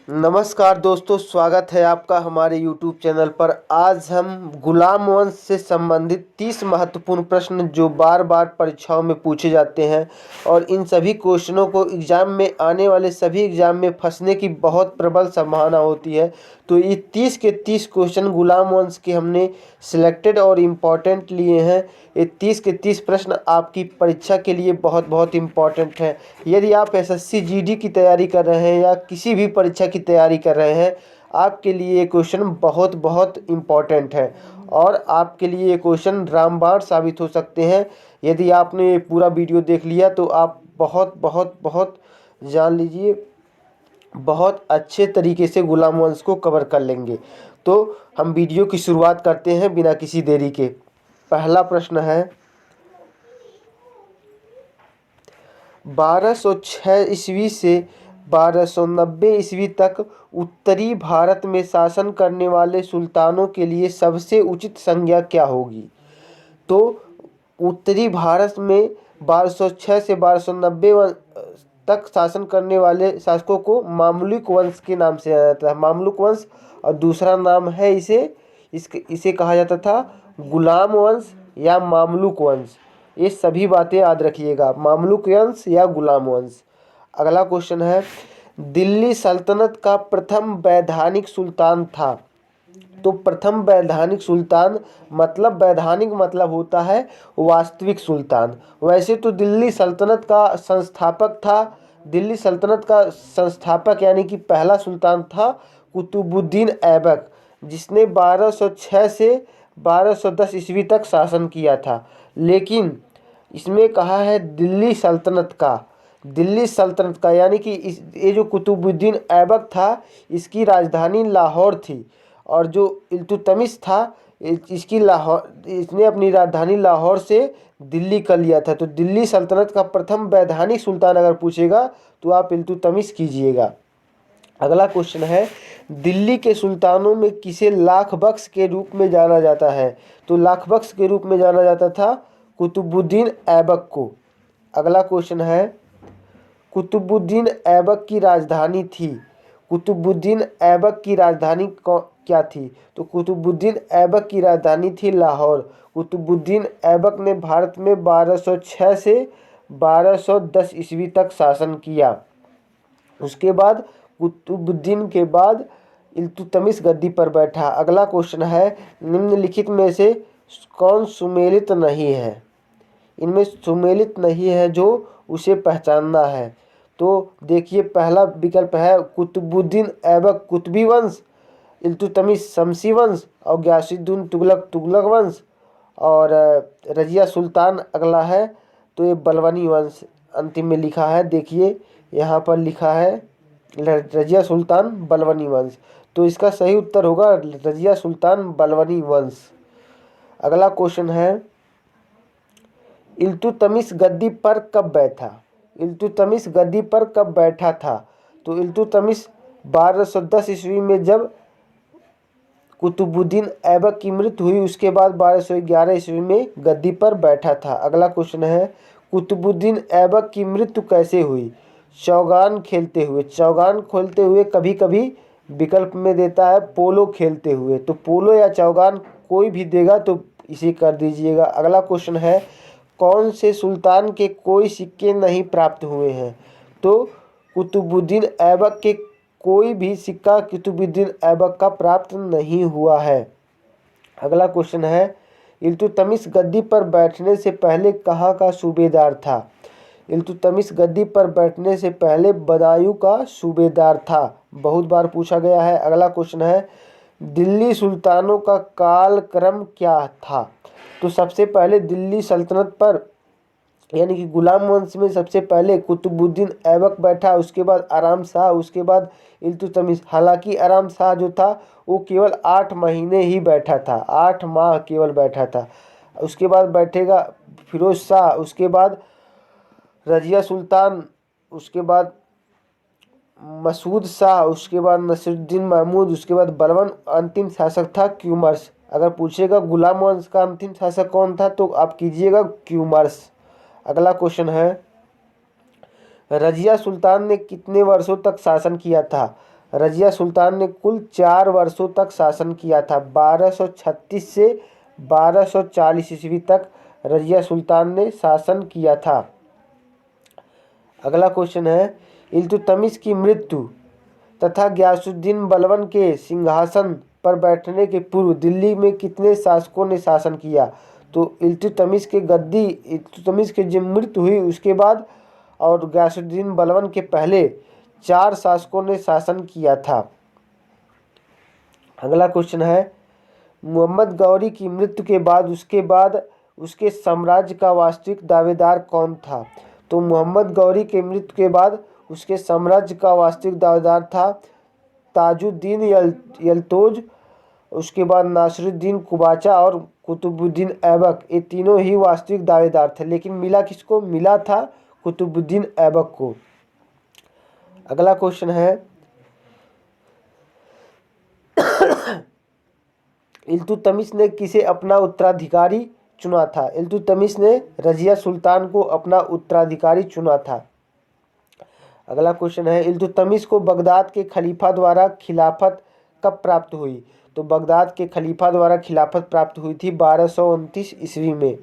नमस्कार दोस्तों, स्वागत है आपका हमारे YouTube चैनल पर। आज हम गुलाम वंश से संबंधित 30 महत्वपूर्ण प्रश्न जो बार बार परीक्षाओं में पूछे जाते हैं और इन सभी क्वेश्चनों को एग्ज़ाम में आने वाले सभी एग्ज़ाम में फंसने की बहुत प्रबल संभावना होती है। तो ये 30 के 30 क्वेश्चन गुलाम वंश के हमने सिलेक्टेड और इम्पॉर्टेंट लिए हैं। ये 30 के 30 प्रश्न आपकी परीक्षा के लिए बहुत बहुत इम्पॉर्टेंट है। यदि आप एसएससी जीडी की तैयारी कर रहे हैं या किसी भी परीक्षा की तैयारी कर रहे हैं, आपके लिए ये क्वेश्चन बहुत बहुत इम्पॉर्टेंट है और आपके लिए ये क्वेश्चन रामबाण साबित हो सकते हैं। यदि आपने ये पूरा वीडियो देख लिया तो आप बहुत बहुत बहुत जान लीजिए, बहुत अच्छे तरीके से गुलाम वंश को कवर कर लेंगे। तो हम वीडियो की शुरुआत करते हैं बिना किसी देरी के। पहला प्रश्न है, 1206 ईस्वी से 1290 ईस्वी तक उत्तरी भारत में शासन करने वाले सुल्तानों के लिए सबसे उचित संज्ञा क्या होगी? तो उत्तरी भारत में 1206 से 1290 तक शासन करने वाले शासकों को मामलुक वंश के नाम से जाना जाता है। मामलुक वंश, और दूसरा नाम है इसे कहा जाता था गुलाम वंश या मामलुक वंश। ये सभी बातें याद रखिएगा, मामलुक वंश या गुलाम वंश। अगला क्वेश्चन है, दिल्ली सल्तनत का प्रथम वैधानिक सुल्तान था। तो प्रथम वैधानिक सुल्तान मतलब, वैधानिक मतलब होता है वास्तविक सुल्तान। वैसे तो दिल्ली सल्तनत का संस्थापक था, दिल्ली सल्तनत का संस्थापक यानी कि पहला सुल्तान था कुतुबुद्दीन ऐबक, जिसने 1206 से 1210 ईस्वी तक शासन किया था। लेकिन इसमें कहा है दिल्ली सल्तनत का यानी कि ये जो कुतुबुद्दीन ऐबक था, इसकी राजधानी लाहौर थी और जो इल्तुतमिश था इसने अपनी राजधानी लाहौर से दिल्ली कर लिया था। तो दिल्ली सल्तनत का प्रथम वैधानिक सुल्तान अगर पूछेगा तो आप इल्तुतमिश कीजिएगा। अगला क्वेश्चन है, दिल्ली के सुल्तानों में किसे लाख बख्श के रूप में जाना जाता है? तो लाख बख्श के रूप में जाना जाता था कुतुबुद्दीन ऐबक को। अगला क्वेश्चन है, कुतुबुद्दीन ऐबक की राजधानी थी, कुतुबुद्दीन ऐबक की राजधानी क्या थी? तो कुतुबुद्दीन ऐबक की राजधानी थी लाहौर। कुतुबुद्दीन ऐबक ने भारत में 1206 से 1210 ईस्वी तक शासन किया। उसके बाद कुतुबुद्दीन के बाद इल्तुतमिश गद्दी पर बैठा। अगला क्वेश्चन है, निम्नलिखित में से कौन सुमेलित नहीं है? इनमें सुमेलित नहीं है जो उसे पहचानना है। तो देखिए, पहला विकल्प है कुतुबुद्दीन ऐबक कुतुबी वंश, इल्तुतमिश शमसी वंश और गयासुद्दीन तुगलक तुगलक वंश, और रजिया सुल्तान अगला है। तो ये बलबनी वंश अंतिम में लिखा है। देखिए यहाँ पर लिखा है रजिया सुल्तान बलबनी वंश, तो इसका सही उत्तर होगा रजिया सुल्तान बलबनी वंश। अगला क्वेश्चन है, इल्तुतमिश गद्दी पर कब बैठा? इल्तुतमिश गद्दी पर कब बैठा था? तो इल्तुतमिश 1210 ईस्वी में जब कुतुबुद्दीन ऐबक की मृत्यु हुई, उसके बाद 1211 ईस्वी में गद्दी पर बैठा था। अगला क्वेश्चन है, कुतुबुद्दीन ऐबक की मृत्यु कैसे हुई? चौगान खेलते हुए। चौगान खेलते हुए कभी कभी विकल्प में देता है पोलो खेलते हुए, तो पोलो या चौगान कोई भी देगा तो इसे कर दीजिएगा। अगला क्वेश्चन है, कौन से सुल्तान के कोई सिक्के नहीं प्राप्त हुए हैं? तो कुतुबुद्दीन ऐबक के कोई भी सिक्का कुतुबुद्दीन ऐबक का प्राप्त नहीं हुआ है। अगला क्वेश्चन है, इल्तुतमिश गद्दी पर बैठने से पहले कहाँ का सूबेदार था? इल्तुतमिश गद्दी पर बैठने से पहले बदायूं का सूबेदार था, बहुत बार पूछा गया है। अगला क्वेश्चन है, दिल्ली सुल्तानों का कालक्रम क्या था? तो सबसे पहले दिल्ली सल्तनत पर यानी कि गुलाम वंश में सबसे पहले कुतुबुद्दीन ऐबक बैठा, उसके बाद आराम शाह, उसके बाद इल्तुतमिश। हालांकि आराम शाह जो था वो केवल 8 महीने ही बैठा था, 8 माह केवल बैठा था। उसके बाद बैठेगा फिरोज शाह, उसके बाद रजिया सुल्तान, उसके बाद मसूद शाह, उसके बाद नसीरुद्दीन महमूद, उसके बाद बलबन। अंतिम शासक था क्यूमर्स। अगर पूछेगा गुलाम वंश का अंतिम शासक कौन था तो आप कीजिएगा क्यूमर्स। अगला क्वेश्चन है, रजिया सुल्तान ने कितने वर्षों तक शासन किया था? रजिया सुल्तान ने कुल 4 वर्षों तक शासन किया था। 1236 से 1240 ईस्वी तक रजिया सुल्तान ने शासन किया था। अगला क्वेश्चन है, इल्तुतमिश की मृत्यु तथा गयासुद्दीन बलबन के सिंहासन पर बैठने के पूर्व दिल्ली में कितने शासकों ने शासन किया? तो इल्तुतमिश की जब मृत्यु हुई उसके बाद और गयासुद्दीन बलबन के पहले 4 शासकों ने शासन किया था। अगला क्वेश्चन है, मोहम्मद गौरी की मृत्यु के बाद उसके साम्राज्य का वास्तविक दावेदार कौन था? तो मोहम्मद गौरी के मृत्यु के बाद उसके साम्राज्य का वास्तविक दावेदार था ताजुद्दीन यल्तोज, उसके बाद नासिरुद्दीन कुबाचा और कुतुबुद्दीन ऐबक। ये तीनों ही वास्तविक दावेदार थे, लेकिन मिला किसको? मिला था कुतुबुद्दीन ऐबक को। अगला क्वेश्चन है, इल्तुतमिश ने किसे अपना उत्तराधिकारी चुना था? इल्तुतमिश ने रजिया सुल्तान को अपना उत्तराधिकारी चुना था। अगला क्वेश्चन है, इल्तुतमिश को बगदाद के खलीफा द्वारा खिलाफत कब प्राप्त हुई? तो बगदाद के खलीफा द्वारा खिलाफत प्राप्त हुई थी 1229 ईस्वी में।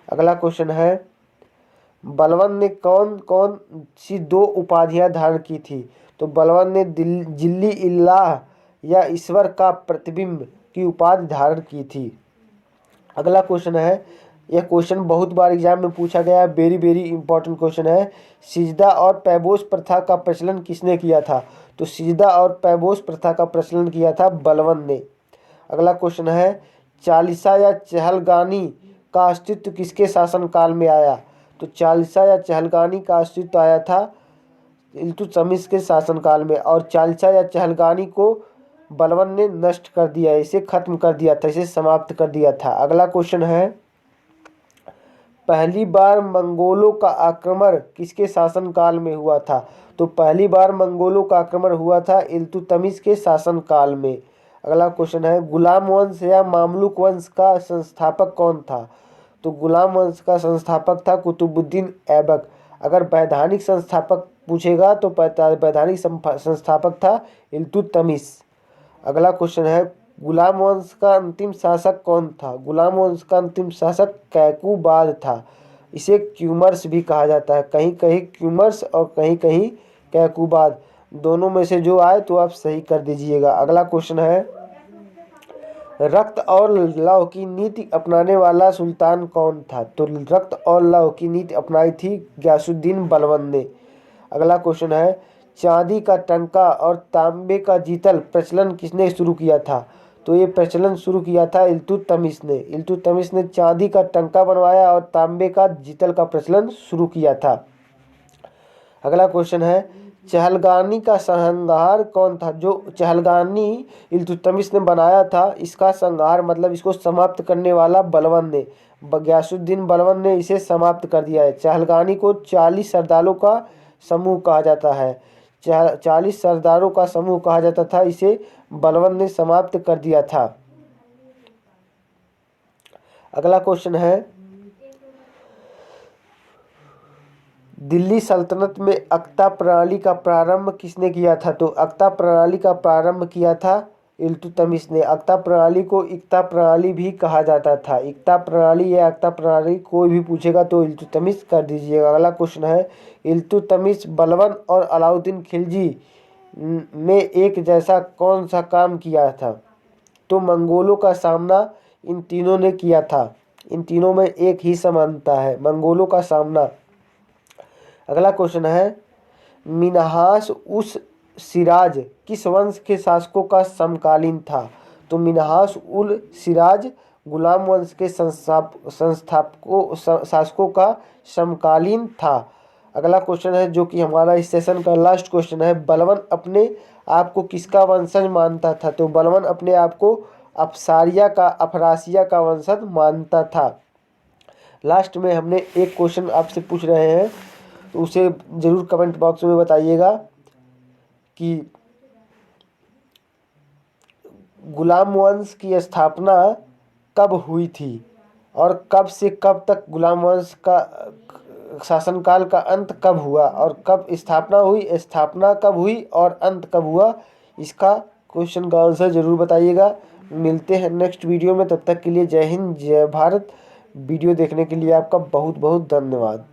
अगला क्वेश्चन है, बलबन ने कौन कौन सी 2 उपाधियां धारण की थी? तो बलबन ने जिल्ली इल्लाह या ईश्वर का प्रतिबिंब की उपाधि धारण की थी। अगला क्वेश्चन है, यह क्वेश्चन बहुत बार एग्जाम में पूछा गया है, वेरी वेरी इंपॉर्टेंट क्वेश्चन है। सिजदा और पैबोस प्रथा का प्रचलन किसने किया था? तो सिजदा और पैबोस प्रथा का प्रचलन किया था बलबन ने। अगला क्वेश्चन है, चालीसा या चहलगानी का अस्तित्व किसके शासनकाल में आया? तो चालीसा या चहलगानी का अस्तित्व आया था इल्तुतमिश के शासनकाल में, और चालीसा या चहलगानी को बलबन ने नष्ट कर दिया, इसे खत्म कर दिया था, इसे समाप्त कर दिया था। अगला क्वेश्चन है, पहली बार मंगोलों का आक्रमण किसके शासनकाल में हुआ था? तो पहली बार मंगोलों का आक्रमण हुआ था इल्तुतमिश के शासनकाल में। अगला क्वेश्चन है, गुलाम वंश या मामलुक वंश का संस्थापक कौन था? तो गुलाम वंश का संस्थापक था कुतुबुद्दीन ऐबक। अगर वैधानिक संस्थापक पूछेगा तो वैधानिक संस्थापक था इल्तुतमिश। अगला क्वेश्चन है, गुलाम वंश का अंतिम शासक कौन था? गुलाम वंश का अंतिम शासक कैकूबाद था। इसे क्यूमर्स भी कहा जाता है, कहीं कहीं क्यूमर्स और कहीं कहीं कैकूबाद, दोनों में से जो आए तो आप सही कर दीजिएगा। अगला क्वेश्चन है, रक्त और लौह की नीति अपनाने वाला सुल्तान कौन था? तो रक्त और लौह की नीति अपनाई थी गयासुद्दीन बलबन ने। अगला क्वेश्चन है, चांदी का टंका और तांबे का जीतल प्रचलन किसने शुरू किया था? तो ये प्रचलन शुरू किया था इल्तुतमिश ने। इल्तुतमिश ने चांदी का टंका बनवाया और तांबे का जीतल का प्रचलन शुरू किया था। अगला क्वेश्चन है, चहलगानी का संहार कौन था? जो चहलगानी इल्तुतमिश ने बनाया था, इसका संहार मतलब इसको समाप्त करने वाला बलबन ने, गयासुद्दीन बलबन ने इसे समाप्त कर दिया है। चहलगानी को 40 सरदारों का समूह कहा जाता है, 40 सरदारों का समूह कहा जाता था, इसे बलबन ने समाप्त कर दिया था। अगला क्वेश्चन है, दिल्ली सल्तनत में अक्ता प्रणाली का प्रारंभ किसने किया था? तो अक्ता प्रणाली का प्रारंभ किया था इल्तुतमिश ने। अक्ता प्रणाली को इक्ता प्रणाली भी कहा जाता था। इक्ता प्रणाली या अक्ता प्रणाली कोई भी पूछेगा तो इल्तुतमिश कर दीजिएगा। अगला क्वेश्चन है, इल्तुतमिश, बलबन और अलाउद्दीन खिलजी में एक जैसा कौन सा काम किया था? तो मंगोलों का सामना इन तीनों ने किया था। इन तीनों में एक ही समानता है, मंगोलों का सामना। अगला क्वेश्चन है, मिन्हास उस सिराज किस वंश के शासकों का समकालीन था? तो मिन्हास उल सिराज गुलाम वंश के शासकों का समकालीन था। अगला क्वेश्चन है, जो कि हमारा इस सेशन का लास्ट क्वेश्चन है, बलबन अपने आप को किसका वंशज मानता था? तो बलबन अपने आप को अफरासिया का वंशज मानता था। लास्ट में हमने एक क्वेश्चन आपसे पूछ रहे हैं, तो उसे ज़रूर कमेंट बॉक्स में बताइएगा कि गुलाम वंश की स्थापना कब हुई थी और कब से कब तक गुलाम वंश शासनकाल का अंत कब हुआ और कब स्थापना हुई, स्थापना कब हुई और अंत कब हुआ, इसका क्वेश्चन का आंसर ज़रूर बताइएगा। मिलते हैं नेक्स्ट वीडियो में, तब तक के लिए जय हिंद जय भारत। वीडियो देखने के लिए आपका बहुत बहुत धन्यवाद।